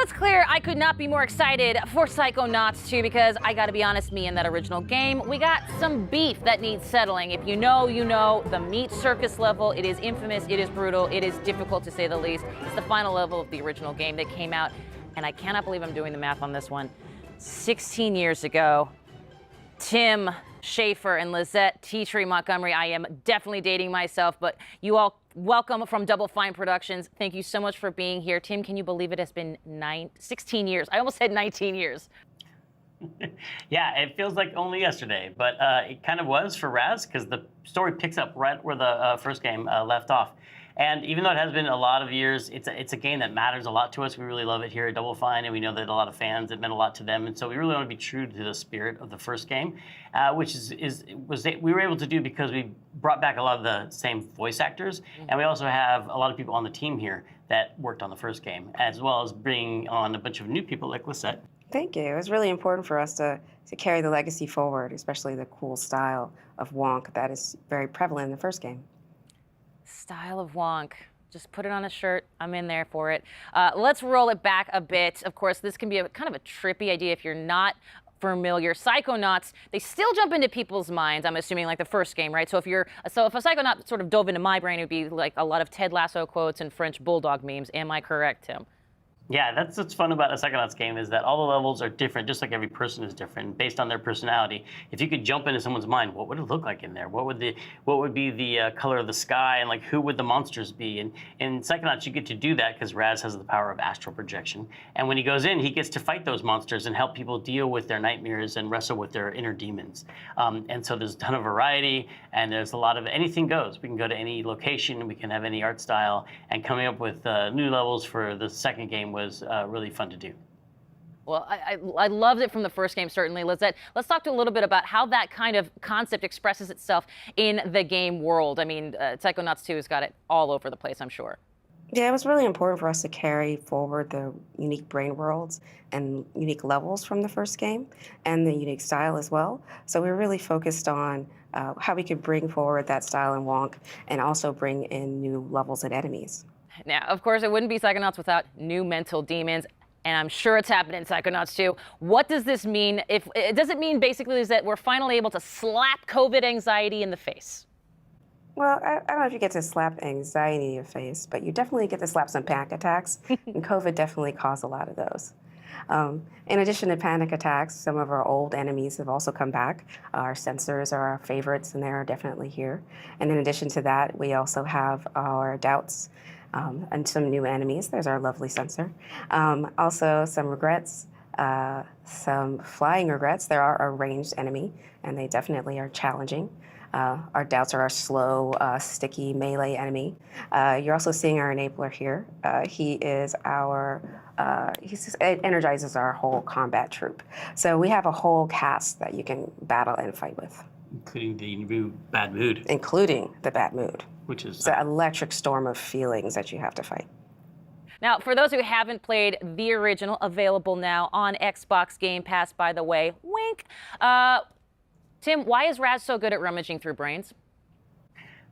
it's clear I could not be more excited for Psychonauts 2 because I gotta be honest, me and that original game, we got some beef that needs settling. If you know, you know. The meat circus level, it is infamous, it is brutal, it is difficult to say the least. It's the final level of the original game that came out, and I cannot believe I'm doing the math on this one. 16 years ago, Tim Schafer and Lizette Teatree Montgomery. I am definitely dating myself, but you all welcome from Double Fine Productions. Thank you so much for being here. Tim, can you believe it has been 16 years? I almost said 19 years. Yeah, it feels like only yesterday, but it kind of was for Raz because the story picks up right where the first game left off. And even though it has been a lot of years, it's a game that matters a lot to us. We really love it here at Double Fine, and we know that a lot of fans, it meant a lot to them. And so we really want to be true to the spirit of the first game, which we were able to do because we brought back a lot of the same voice actors, and we also have a lot of people on the team here that worked on the first game, as well as bringing on a bunch of new people like Lisette. Thank you. It was really important for us to carry the legacy forward, especially the cool style of Wonk that is very prevalent in the first game. Style of Wonk. Just put it on a shirt. I'm in there for it. Let's roll it back a bit. Of course, this can be kind of a trippy idea if you're not familiar. Psychonauts, they still jump into people's minds, I'm assuming, like the first game, right? So if a Psychonaut sort of dove into my brain, it would be like a lot of Ted Lasso quotes and French Bulldog memes. Am I correct, Tim? Yeah, that's what's fun about a Psychonauts game is that all the levels are different, just like every person is different, based on their personality. If you could jump into someone's mind, what would it look like in there? What would be the color of the sky, and like who would the monsters be? And in Psychonauts, you get to do that because Raz has the power of astral projection. And when he goes in, he gets to fight those monsters and help people deal with their nightmares and wrestle with their inner demons. And so there's a ton of variety, and there's a lot of anything goes. We can go to any location, we can have any art style, and coming up with new levels for the second game was really fun to do. Well, I loved it from the first game, certainly. Let's talk a little bit about how that kind of concept expresses itself in the game world. I mean, Psychonauts 2 has got it all over the place, I'm sure. Yeah, it was really important for us to carry forward the unique brain worlds and unique levels from the first game and the unique style as well. So we were really focused on how we could bring forward that style in Wonk and also bring in new levels and enemies. Now, of course, it wouldn't be Psychonauts without new mental demons, and I'm sure it's happening in Psychonauts 2. What does this mean? Does it mean basically is that we're finally able to slap COVID anxiety in the face? Well, I don't know if you get to slap anxiety in your face, but you definitely get to slap some panic attacks, and COVID definitely caused a lot of those. In addition to panic attacks, some of our old enemies have also come back. Our sensors are our favorites, and they're definitely here. And in addition to that, we also have our doubts. And some new enemies. There's our lovely sensor. Also some regrets, some flying regrets. There are a ranged enemy, and they definitely are challenging. Our doubts are our slow, sticky melee enemy. You're also seeing our enabler here. It energizes our whole combat troop. So we have a whole cast that you can battle and fight with. Including the new bad mood. Including the bad mood. Which is it's an electric storm of feelings that you have to fight. Now, for those who haven't played the original, available now on Xbox Game Pass, by the way, wink. Tim, why is Raz so good at rummaging through brains?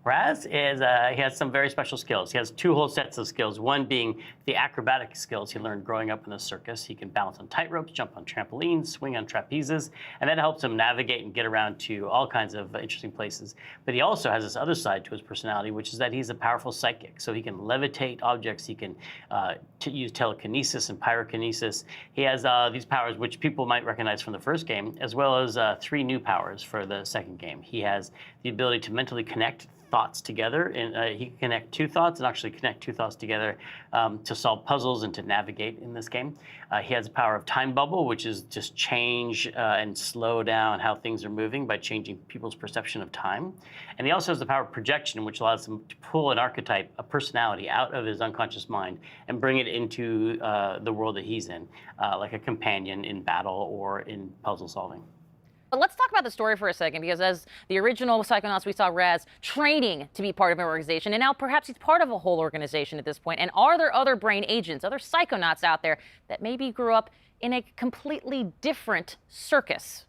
Raz he has some very special skills. He has two whole sets of skills, one being the acrobatic skills he learned growing up in a circus. He can balance on tightropes, jump on trampolines, swing on trapezes, and that helps him navigate and get around to all kinds of interesting places. But he also has this other side to his personality, which is that he's a powerful psychic. So he can levitate objects, he can use telekinesis and pyrokinesis. He has these powers which people might recognize from the first game, as well as 3 new powers for the second game. He has the ability to mentally connect thoughts together, and he can connect 2 thoughts and actually connect 2 thoughts together to solve puzzles and to navigate in this game. He has the power of time bubble, which is just change and slow down how things are moving by changing people's perception of time. And he also has the power of projection, which allows him to pull an archetype, a personality, out of his unconscious mind and bring it into the world that he's in, like a companion in battle or in puzzle solving. But let's talk about the story for a second, because as the original Psychonauts, we saw Raz training to be part of an organization, and now perhaps he's part of a whole organization at this point. And are there other brain agents, other Psychonauts out there that maybe grew up in a completely different circus?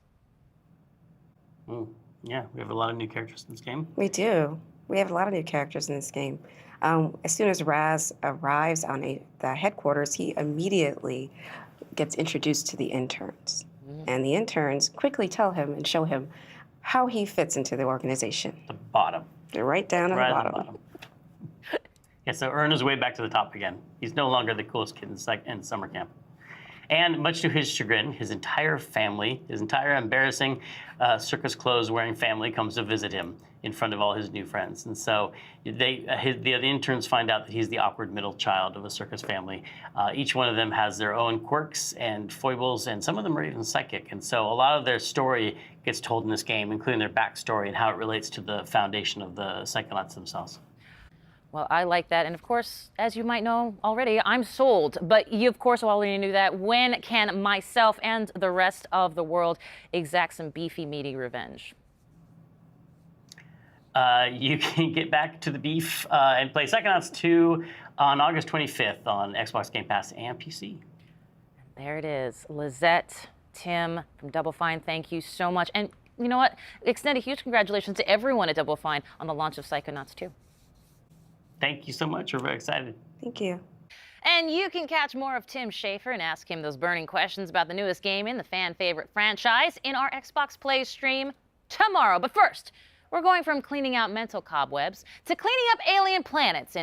Yeah, we have a lot of new characters in this game. We do. We have a lot of new characters in this game. As soon as Raz arrives on the headquarters, he immediately gets introduced to the interns. And the interns quickly tell him and show him how he fits into the organization. The bottom. They're right down at Right the on bottom. Yeah, so earn his way back to the top again. He's no longer the coolest kid in summer camp. And much to his chagrin, his entire family, his entire embarrassing circus clothes wearing family comes to visit him in front of all his new friends. And so the interns find out that he's the awkward middle child of a circus family. Each one of them has their own quirks and foibles, and some of them are even psychic. And so a lot of their story gets told in this game, including their backstory and how it relates to the foundation of the Psychonauts themselves. Well, I like that. And of course, as you might know already, I'm sold. But you, of course, already knew that. When can myself and the rest of the world exact some beefy, meaty revenge? You can get back to the beef and play Psychonauts 2 on August 25th on Xbox Game Pass and PC. There it is. Lizette, Tim from Double Fine, thank you so much. And you know what? Extend a huge congratulations to everyone at Double Fine on the launch of Psychonauts 2. Thank you so much. We're very excited. Thank you. And you can catch more of Tim Schafer and ask him those burning questions about the newest game in the fan favorite franchise in our Xbox Play stream tomorrow. But first, we're going from cleaning out mental cobwebs to cleaning up alien planets.